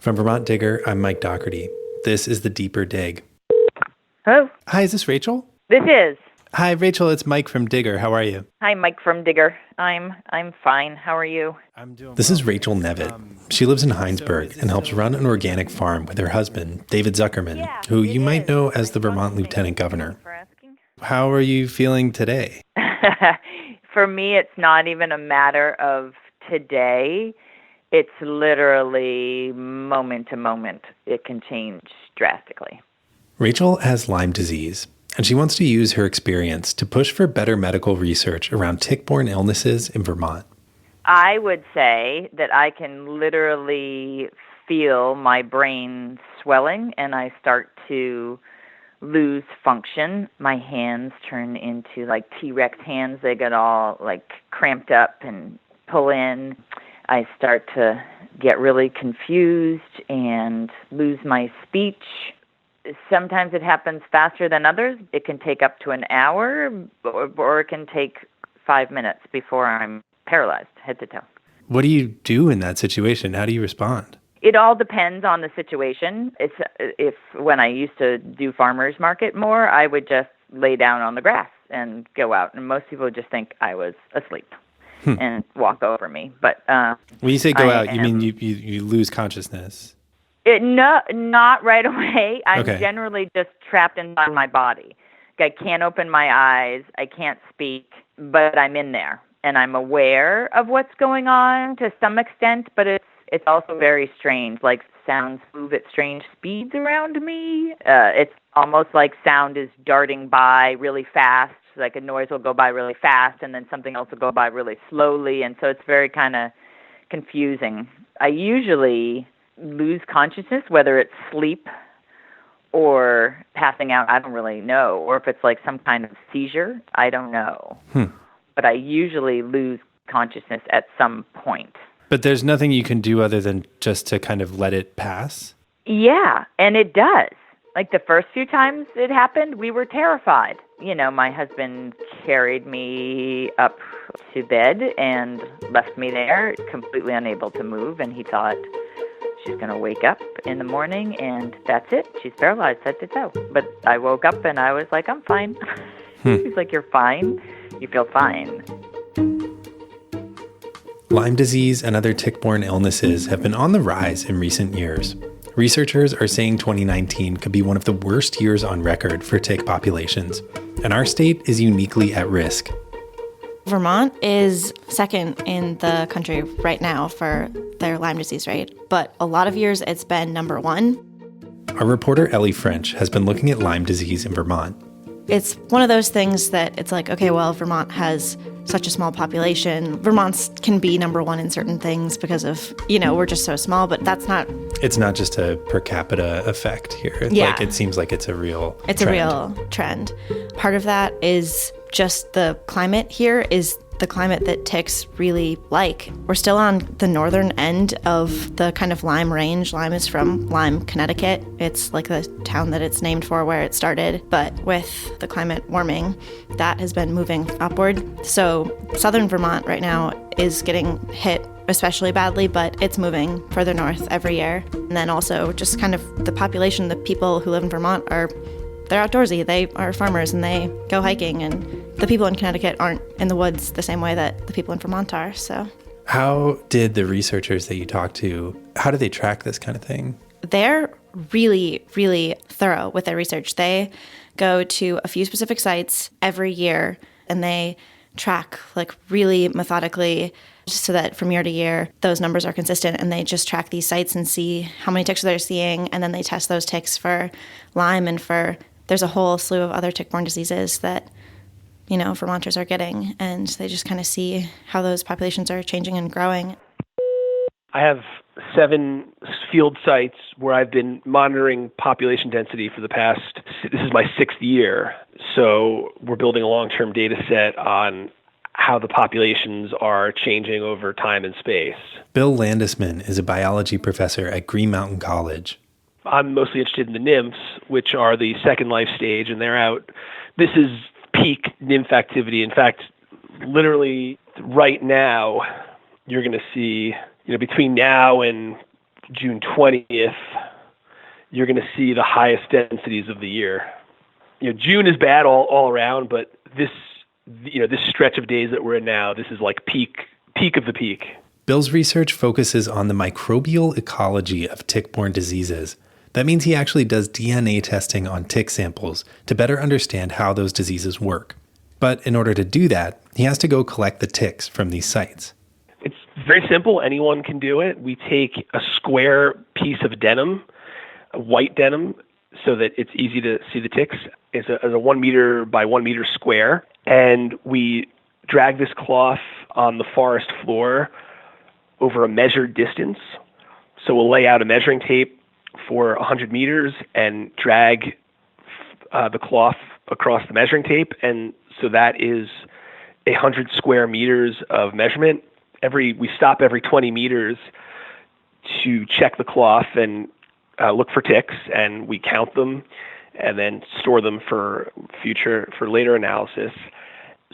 From Vermont Digger, I'm Mike Dougherty. This is The Deeper Dig. Hello? Hi, is this Rachel? This is. Hi, Rachel, it's Mike from Digger. How are you? Hi, Mike from Digger. I'm fine. How are you? This is Rachel Nevin. She lives in Heinsberg and helps run an organic farm with her husband, David Zuckerman, who you might know as the Vermont Lieutenant Governor. How are you feeling today? For me, it's not even a matter of today. It's literally moment to moment. It can change drastically. Rachel has Lyme disease, and she wants to use her experience to push for better medical research around tick-borne illnesses in Vermont. I would say that I can literally feel my brain swelling, and I start to lose function. My hands turn into like T-Rex hands. They get all like cramped up and pull in. I start to get really confused and lose my speech. Sometimes it happens faster than others. It can take up to an hour, or it can take 5 minutes before I'm paralyzed head to toe. What do you do in that situation? How do you respond? It all depends on the situation. If when I used to do farmers market more, I would just lay down on the grass and go out, and most people would just think I was asleep and walk over me. But when you say go out, you mean you lose consciousness? Not right away. I'm Okay. generally just trapped inside my body. I can't open my eyes. I can't speak, but I'm in there. And I'm aware of what's going on to some extent, but it's also very strange. Like sounds move at strange speeds around me. It's almost like sound is darting by really fast. Like a noise will go by really fast, and then something else will go by really slowly. And so it's very kind of confusing. I usually lose consciousness, whether it's sleep or passing out, I don't really know. Or if it's like some kind of seizure, I don't know. But I usually lose consciousness at some point. But there's nothing you can do other than just to kind of let it pass? Yeah, and it does. Like the first few times it happened, we were terrified. You know, my husband carried me up to bed and left me there, completely unable to move, and he thought, she's going to wake up in the morning, and that's it. She's paralyzed head to toe. But I woke up, and I was like, I'm fine. He's like, you're fine? You feel fine. Lyme disease and other tick-borne illnesses have been on the rise in recent years. Researchers are saying 2019 could be one of the worst years on record for tick populations, and our state is uniquely at risk. Vermont is second in the country right now for their Lyme disease rate, but a lot of years it's been number one. Our reporter Ellie French has been looking at Lyme disease in Vermont. It's one of those things that it's like, okay, well, Vermont has such a small population. Vermont can be number one in certain things because of, we're just so small, but that's not... It's not just a per capita effect here. Yeah. Like, it seems like it's a real It's trend. a real trend. Part of that is just the climate here is the climate that ticks really like. We're still on the northern end of the kind of Lyme range. Lyme is from Lyme, Connecticut. It's like the town that it's named for where it started. But with the climate warming, that has been moving upward. So southern Vermont right now is getting hit especially badly, but it's moving further north every year. And then also just kind of the population, the people who live in Vermont they're outdoorsy, they are farmers, and they go hiking, and the people in Connecticut aren't in the woods the same way that the people in Vermont are, so. How did the researchers that you talked to, how do they track this kind of thing? They're really, really thorough with their research. They go to a few specific sites every year, and they track like really methodically just so that from year to year, those numbers are consistent, and they just track these sites and see how many ticks they're seeing, and then they test those ticks for Lyme and there's a whole slew of other tick-borne diseases that, Vermonters are getting, and they just kind of see how those populations are changing and growing. I have 7 field sites where I've been monitoring population density for this is my 6th year. So we're building a long-term data set on how the populations are changing over time and space. Bill Landisman is a biology professor at Green Mountain College. I'm mostly interested in the nymphs, which are the second life stage, and they're out. This is peak nymph activity. In fact, literally right now, you're going to see, between now and June 20th, you're going to see the highest densities of the year. June is bad all around, but this stretch of days that we're in now, this is like peak of the peak. Bill's research focuses on the microbial ecology of tick-borne diseases. That means he actually does DNA testing on tick samples to better understand how those diseases work. But in order to do that, he has to go collect the ticks from these sites. It's very simple. Anyone can do it. We take a square piece of denim, a white denim, so that it's easy to see the ticks. It's a 1 meter by 1 meter square. And we drag this cloth on the forest floor over a measured distance. So we'll lay out a measuring tape for 100 meters and drag the cloth across the measuring tape. And so that is 100 square meters of measurement. We stop every 20 meters to check the cloth and look for ticks, and we count them and then store them for later analysis,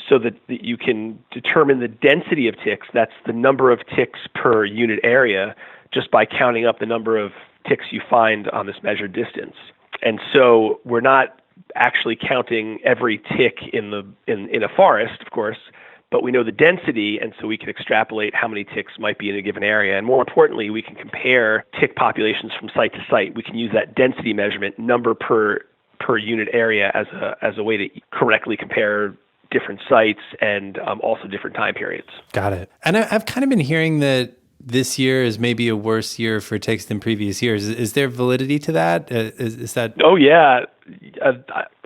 so that you can determine the density of ticks. That's the number of ticks per unit area, just by counting up the number of ticks you find on this measured distance. And so we're not actually counting every tick in a forest, of course, but we know the density, and so we can extrapolate how many ticks might be in a given area. And more importantly, we can compare tick populations from site to site. We can use that density measurement, number per unit area, as a way to correctly compare different sites and also different time periods. Got it. And I've kind of been hearing that this year is maybe a worse year for ticks than previous years. Is there validity to that? Is that? Oh, yeah.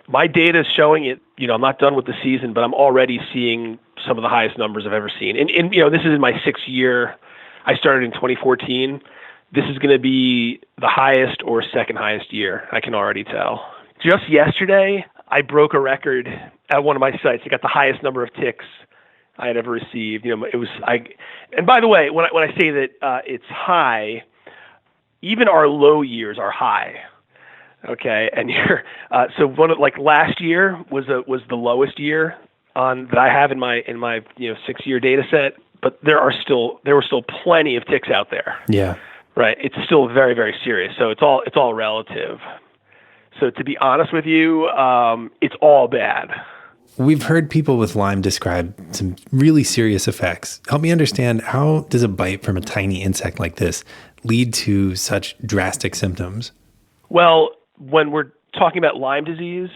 My data is showing it. I'm not done with the season, but I'm already seeing some of the highest numbers I've ever seen. And this is in my 6th year. I started in 2014. This is going to be the highest or second highest year. I can already tell. Just yesterday, I broke a record at one of my sites. I got the highest number of ticks I had ever received. And by the way, when I say that it's high, even our low years are high. Okay, and so last year was the lowest year that I have in my 6-year data set, but there were still plenty of ticks out there. Yeah. Right. It's still very, very serious. So it's all relative. So to be honest with you, it's all bad. We've heard people with Lyme describe some really serious effects. Help me understand, how does a bite from a tiny insect like this lead to such drastic symptoms? Well, when we're talking about Lyme disease,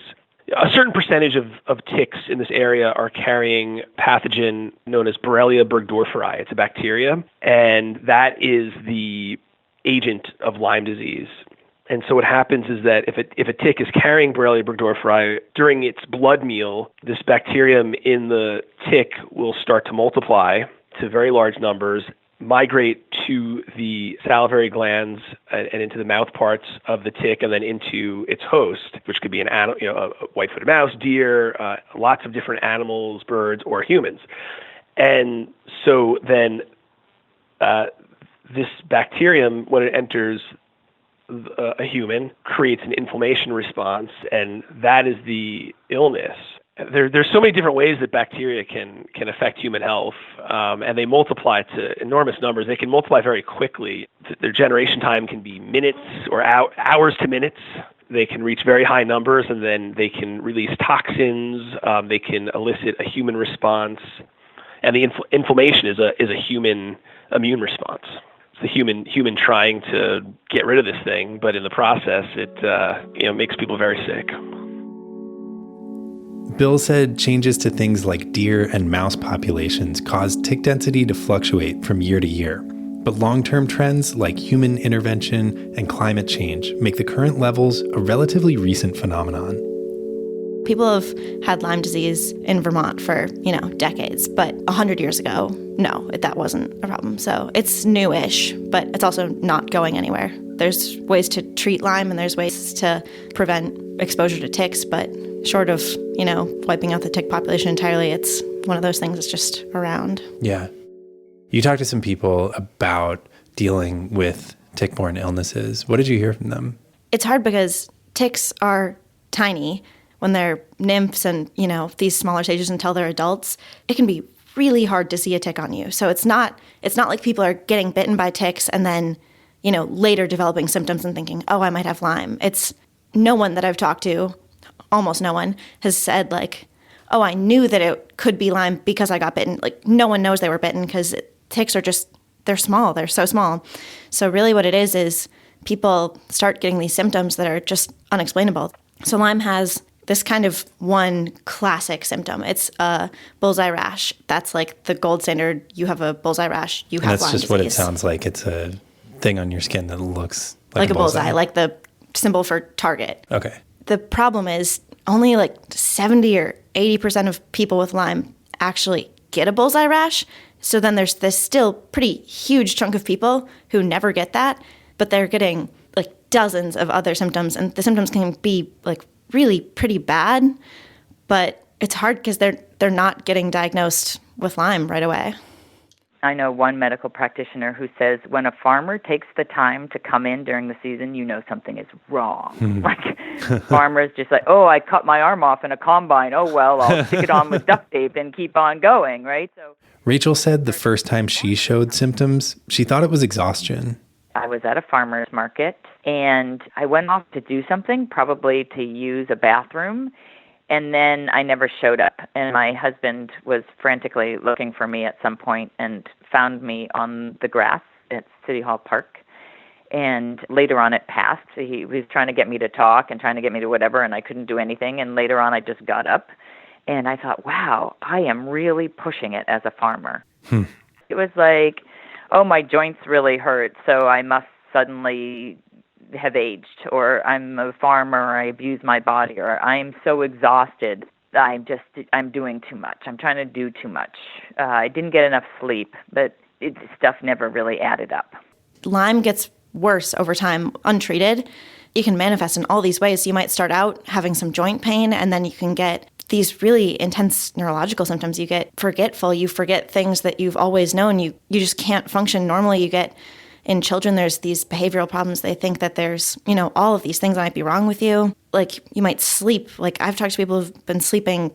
a certain percentage of ticks in this area are carrying pathogen known as Borrelia burgdorferi. It's a bacteria, and that is the agent of Lyme disease. And so what happens is that if a tick is carrying Borrelia burgdorferi, during its blood meal, this bacterium in the tick will start to multiply to very large numbers, migrate to the salivary glands and into the mouth parts of the tick, and then into its host, which could be an animal, a white-footed mouse, deer, lots of different animals, birds, or humans. And so then this bacterium, when it enters a human, creates an inflammation response, and that is the illness. There's so many different ways that bacteria can affect human health, and they multiply to enormous numbers. They can multiply very quickly. Their generation time can be minutes or hours to minutes. They can reach very high numbers, and then they can release toxins. They can elicit a human response, and the inflammation is a human immune response. It's the human trying to get rid of this thing, but in the process, it makes people very sick. Bill said changes to things like deer and mouse populations cause tick density to fluctuate from year to year. But long-term trends like human intervention and climate change make the current levels a relatively recent phenomenon. People have had Lyme disease in Vermont for, decades, but 100 years ago, no, that wasn't a problem. So it's newish, but it's also not going anywhere. There's ways to treat Lyme and there's ways to prevent exposure to ticks, but short of, wiping out the tick population entirely, it's one of those things that's just around. Yeah. You talked to some people about dealing with tick-borne illnesses. What did you hear from them? It's hard because ticks are tiny. When they're nymphs and, these smaller stages until they're adults, it can be really hard to see a tick on you. So it's not like people are getting bitten by ticks and then, later developing symptoms and thinking, oh, I might have Lyme. It's no one that I've talked to, almost no one, has said like, oh, I knew that it could be Lyme because I got bitten. Like, no one knows they were bitten because ticks are they're small. They're so small. So really what it is people start getting these symptoms that are just unexplainable. So Lyme has this kind of one classic symptom. It's a bullseye rash. That's like the gold standard. You have a bullseye rash, you have Lyme disease. That's just what it sounds like. It's a thing on your skin that looks like a bullseye, like the symbol for target. Okay. The problem is only like 70 or 80% of people with Lyme actually get a bullseye rash. So then there's this still pretty huge chunk of people who never get that, but they're getting like dozens of other symptoms, and the symptoms can be like really pretty bad, but it's hard because they're not getting diagnosed with Lyme right away. I know one medical practitioner who says when a farmer takes the time to come in during the season, something is wrong. Like farmers just like, oh, I cut my arm off in a combine. Oh, well, I'll stick it on with duct tape and keep on going, right? So Rachel said the first time she showed symptoms, she thought it was exhaustion. I was at a farmer's market, and I went off to do something, probably to use a bathroom, and then I never showed up. And my husband was frantically looking for me at some point and found me on the grass at City Hall Park. And later on it passed. He was trying to get me to talk and trying to get me to whatever, and I couldn't do anything. And later on I just got up, and I thought, wow, I am really pushing it as a farmer. It was like, oh, my joints really hurt, so I must suddenly have aged, or I'm a farmer, or I abuse my body, or I'm so exhausted, I'm doing too much. I'm trying to do too much. I didn't get enough sleep, but stuff never really added up. Lyme gets worse over time untreated. It can manifest in all these ways. You might start out having some joint pain, and then you can get these really intense neurological symptoms. You get forgetful. You forget things that you've always known. You just can't function normally. You get, in children, there's these behavioral problems. They think that there's, all of these things that might be wrong with you. Like, you might sleep. Like, I've talked to people who've been sleeping,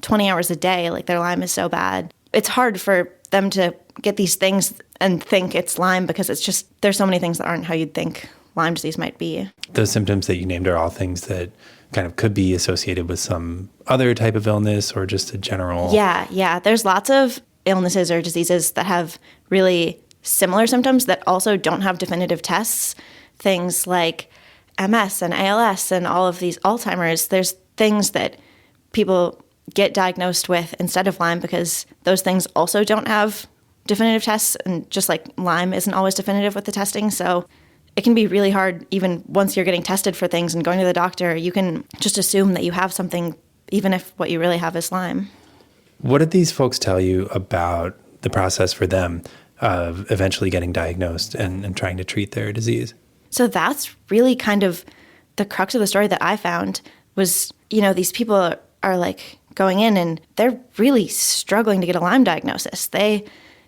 20 hours a day. Like, their Lyme is so bad. It's hard for them to get these things and think it's Lyme because it's just, there's so many things that aren't how you'd think Lyme disease might be. Those symptoms that you named are all things that kind of could be associated with some other type of illness or just a general... Yeah. There's lots of illnesses or diseases that have really similar symptoms that also don't have definitive tests. Things like MS and ALS and all of these Alzheimer's. There's things that people get diagnosed with instead of Lyme because those things also don't have definitive tests, and just like Lyme isn't always definitive with the testing. So it can be really hard even once you're getting tested for things and going to the doctor. You can just assume that you have something even if what you really have is Lyme. What did these folks tell you about the process for them of eventually getting diagnosed and trying to treat their disease? So that's really kind of the crux of the story that I found was, these people are like going in and they're really struggling to get a Lyme diagnosis.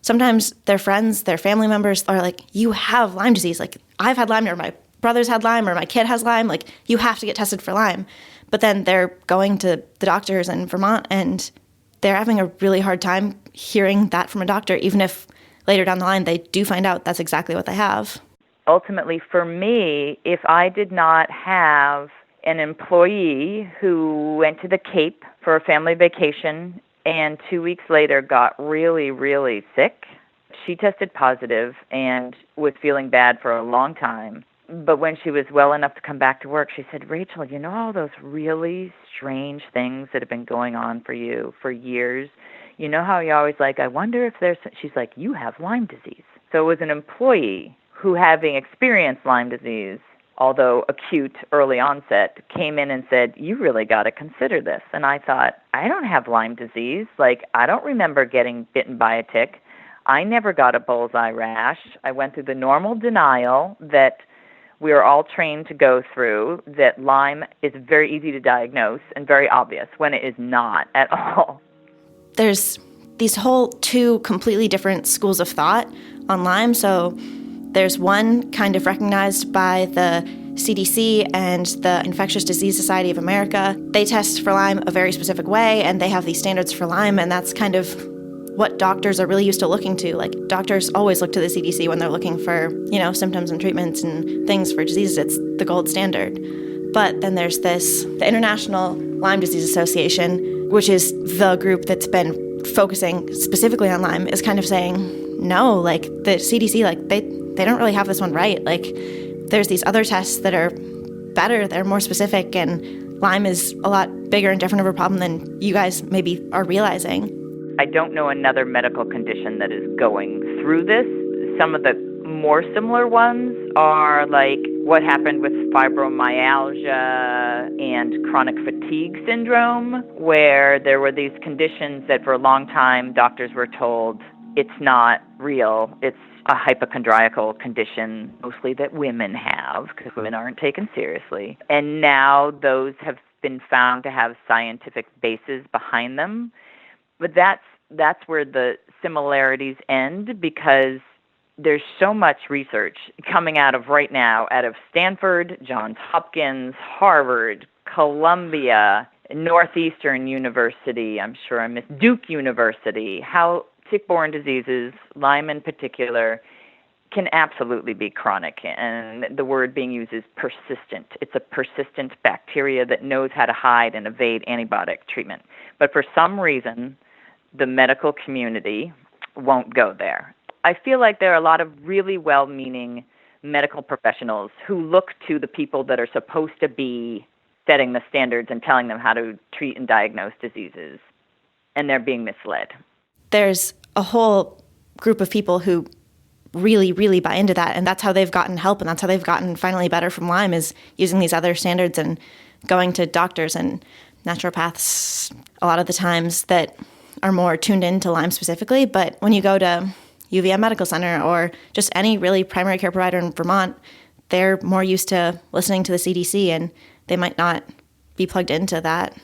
Sometimes their friends, their family members are like, you have Lyme disease. Like, I've had Lyme, or my brother's had Lyme, or my kid has Lyme. Like, you have to get tested for Lyme. But then they're going to the doctors in Vermont, and they're having a really hard time hearing that from a doctor, even if later down the line they do find out that's exactly what they have. Ultimately, for me, if I did not have an employee who went to the Cape for a family vacation and 2 weeks later got really, really sick, she tested positive and was feeling bad for a long time. But when she was well enough to come back to work, she said, Rachel, all those really strange things that have been going on for you for years? You know how you always like, I wonder if there's... She's like, you have Lyme disease. So it was an employee who, having experienced Lyme disease, although acute, early onset, came in and said, you really got to consider this. And I thought, I don't have Lyme disease. Like, I don't remember getting bitten by a tick. I never got a bullseye rash. I went through the normal denial that we are all trained to go through, that Lyme is very easy to diagnose and very obvious when it is not at all. There's these whole two completely different schools of thought on Lyme. So there's one kind of recognized by the CDC and the Infectious Disease Society of America. They test for Lyme a very specific way, and they have these standards for Lyme, and that's kind of what doctors are really used to looking to. Like, doctors always look to the CDC when they're looking for, symptoms and treatments and things for diseases. It's the gold standard. But then there's the International Lyme Disease Association, which is the group that's been focusing specifically on Lyme, is kind of saying, no, like, the CDC, like, they don't really have this one right. Like, there's these other tests that are better, they're more specific, and Lyme is a lot bigger and different of a problem than you guys maybe are realizing. I don't know another medical condition that is going through this. Some of the more similar ones are like what happened with fibromyalgia and chronic fatigue syndrome, where there were these conditions that for a long time doctors were told it's not real, it's a hypochondriacal condition, mostly that women have, because women aren't taken seriously. And now those have been found to have scientific bases behind them. But that's where the similarities end, because there's so much research coming out of right now, out of Stanford, Johns Hopkins, Harvard, Columbia, Northeastern University, I'm sure I missed Duke University, how tick-borne diseases, Lyme in particular, can absolutely be chronic. And the word being used is persistent. It's a persistent bacteria that knows how to hide and evade antibiotic treatment. But for some reason, the medical community won't go there. I feel like there are a lot of really well-meaning medical professionals who look to the people that are supposed to be setting the standards and telling them how to treat and diagnose diseases, and they're being misled. There's a whole group of people who really, really buy into that, and that's how they've gotten help, and that's how they've gotten finally better from Lyme, is using these other standards and going to doctors and naturopaths a lot of the times that are more tuned into Lyme specifically. But when you go to UVM Medical Center or just any really primary care provider in Vermont, they're more used to listening to the CDC, and they might not be plugged into that.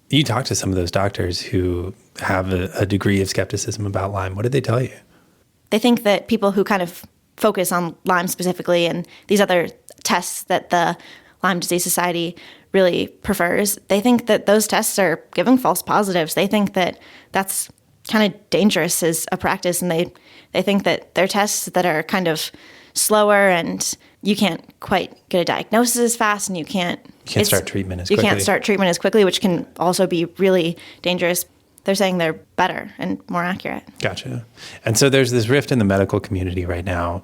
You talk to some of those doctors who have a degree of skepticism about Lyme. What did they tell you? They think that people who kind of focus on Lyme specifically and these other tests that the Lyme Disease Society really prefers, they think that those tests are giving false positives. They think that that's kind of dangerous as a practice, and they think that they're tests that are kind of slower and you can't quite get a diagnosis as fast, and you can't start treatment as quickly. You can't start treatment as quickly, which can also be really dangerous. They're saying they're better and more accurate. Gotcha. And so there's this rift in the medical community right now,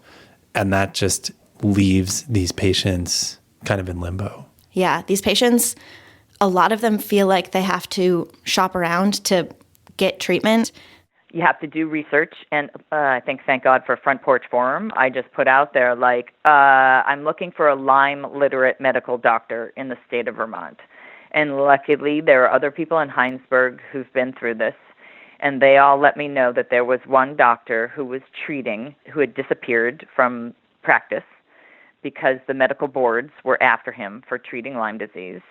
and that just leaves these patients kind of in limbo. Yeah, these patients, a lot of them feel like they have to shop around to get treatment. You have to do research, and I think, thank God for Front Porch Forum, I just put out there, I'm looking for a Lyme-literate medical doctor in the state of Vermont. And luckily, there are other people in Heinsberg who've been through this, and they all let me know that there was one doctor who was treating, who had disappeared from practice because the medical boards were after him for treating Lyme disease.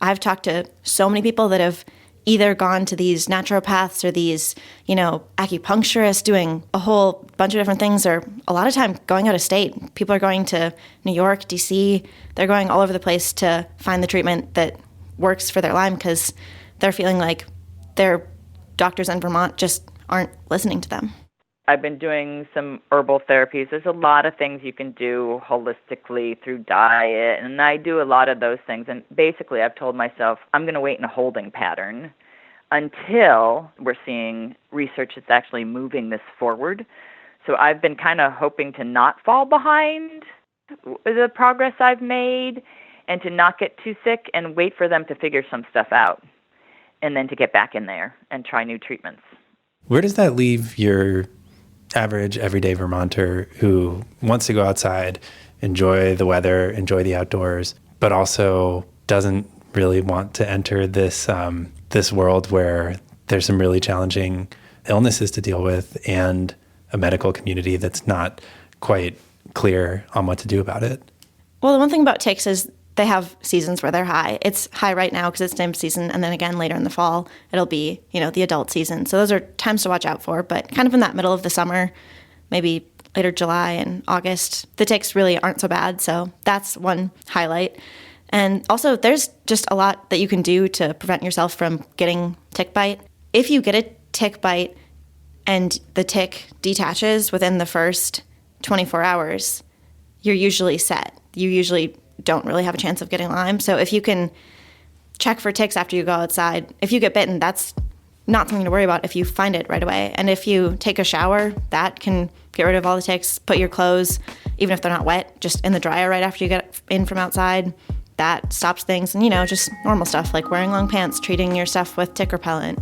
I've talked to so many people that have either gone to these naturopaths or these, acupuncturists doing a whole bunch of different things, or a lot of time going out of state. People are going to New York, DC. They're going all over the place to find the treatment that works for their Lyme, because they're feeling like their doctors in Vermont just aren't listening to them. I've been doing some herbal therapies. There's a lot of things you can do holistically through diet, and I do a lot of those things. And basically, I've told myself I'm going to wait in a holding pattern until we're seeing research that's actually moving this forward. So I've been kind of hoping to not fall behind the progress I've made and to not get too sick and wait for them to figure some stuff out, and then to get back in there and try new treatments. Where does that leave your average, everyday Vermonter who wants to go outside, enjoy the weather, enjoy the outdoors, but also doesn't really want to enter this this world where there's some really challenging illnesses to deal with and a medical community that's not quite clear on what to do about it? Well, the one thing about ticks is they have seasons where they're high. It's high right now because it's Lyme season, and then again later in the fall, it'll be, the adult season. So those are times to watch out for, but kind of in that middle of the summer, maybe later July and August, the ticks really aren't so bad. So that's one highlight. And also there's just a lot that you can do to prevent yourself from getting tick bite. If you get a tick bite, and the tick detaches within the first 24 hours, you're usually set. You usually don't really have a chance of getting Lyme. So if you can check for ticks after you go outside, if you get bitten, that's not something to worry about if you find it right away. And if you take a shower, that can get rid of all the ticks. Put your clothes, even if they're not wet, just in the dryer right after you get in from outside. That stops things. And, just normal stuff like wearing long pants, treating your stuff with tick repellent.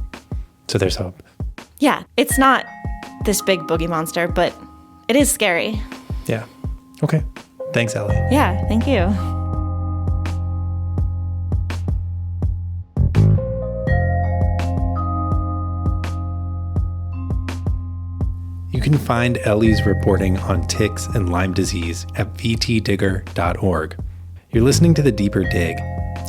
So there's hope. Yeah, it's not this big boogie monster, but it is scary. Yeah. Okay. Thanks, Ellie. Yeah, thank you. You can find Ellie's reporting on ticks and Lyme disease at vtdigger.org. You're listening to The Deeper Dig.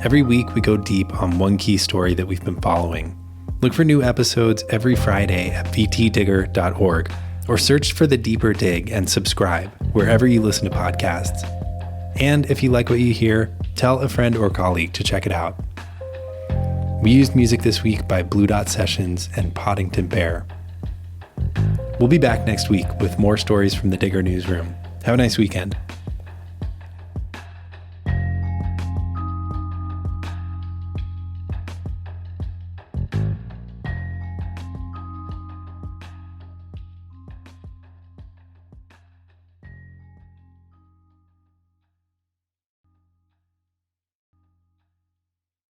Every week we go deep on one key story that we've been following. Look for new episodes every Friday at vtdigger.org or search for The Deeper Dig and subscribe wherever you listen to podcasts. And if you like what you hear, tell a friend or colleague to check it out. We used music this week by Blue Dot Sessions and Poddington Bear. We'll be back next week with more stories from the Digger newsroom. Have a nice weekend.